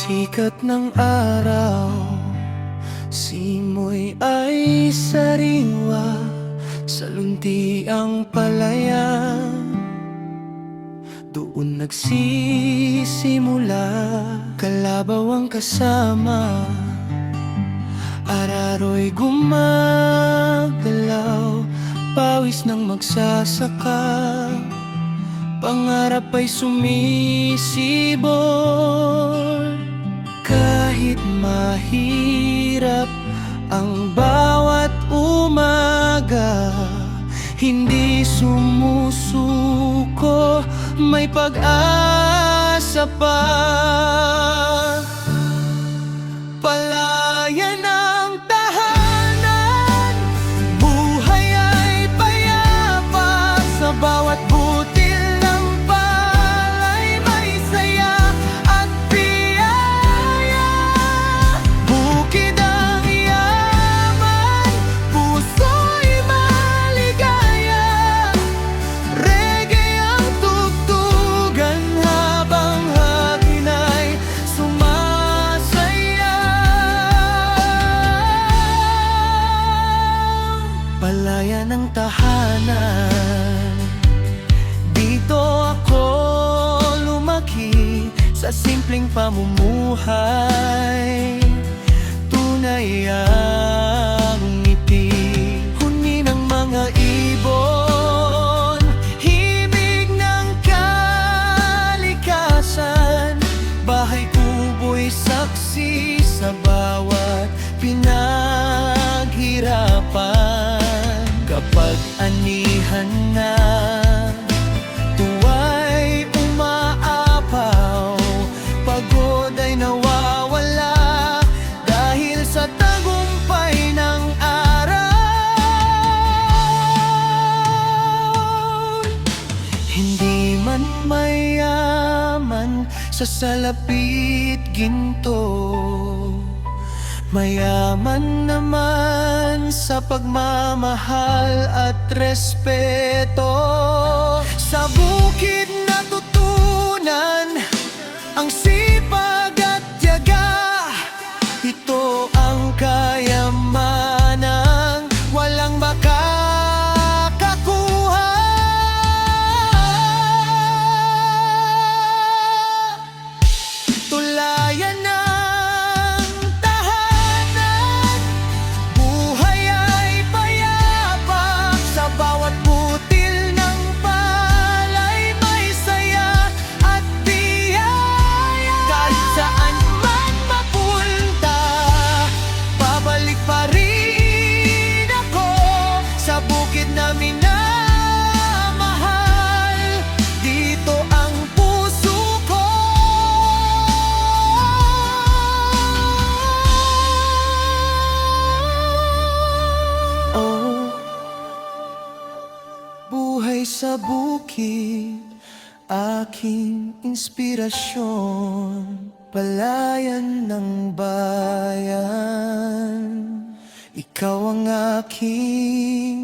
Sikat ng araw, simoy ay sariwa, sa lunti ang palayan. Doon nagsisimula, kalabaw ang kasama. Araro'y gumagalaw, pawis ng magsasaka. Pangarap ay sumisibol. Kahit mahirap ang bawat umaga, hindi sumusuko, may pag-asa pa. Palayan ang tahanan, buhay ay payapa. Sa bawat butil ng palay may saya at biyaya. Bukid ang yaman, puso'y maligaya. Reggae ang tugtugan habang hangin ay sumasaya. Palayan ang tahanan, dito ako lumaki sa simpleng pamumuhay. Tunay ang ngiti, huni ng mga ibon, himig ng kalikasan. Bahay kubo'y saksi sa bawat pinaghirapan. Kapag anihan na, tuwa'y umaapaw, pagod ay nawawala dahil sa tagumpay ng araw. Hindi man mayaman sa salapit ginto, mayaman naman sa pagmamahal at respeto. Sa bukid natutunan ang sipag at tiyaga. Ito ang kayamanang walang makakakuha. Tulayan ng tahanan, buhay ay payapa. Sa bawat butil ng palay may saya at biyaya. Kahit saan man mapunta, babalik pa rin ako sa bukid na minamahal. Dito ang puso ko. Oh, buhay sa bukid, aking inspirasyon. Palayan ng bayan, ikaw ang aking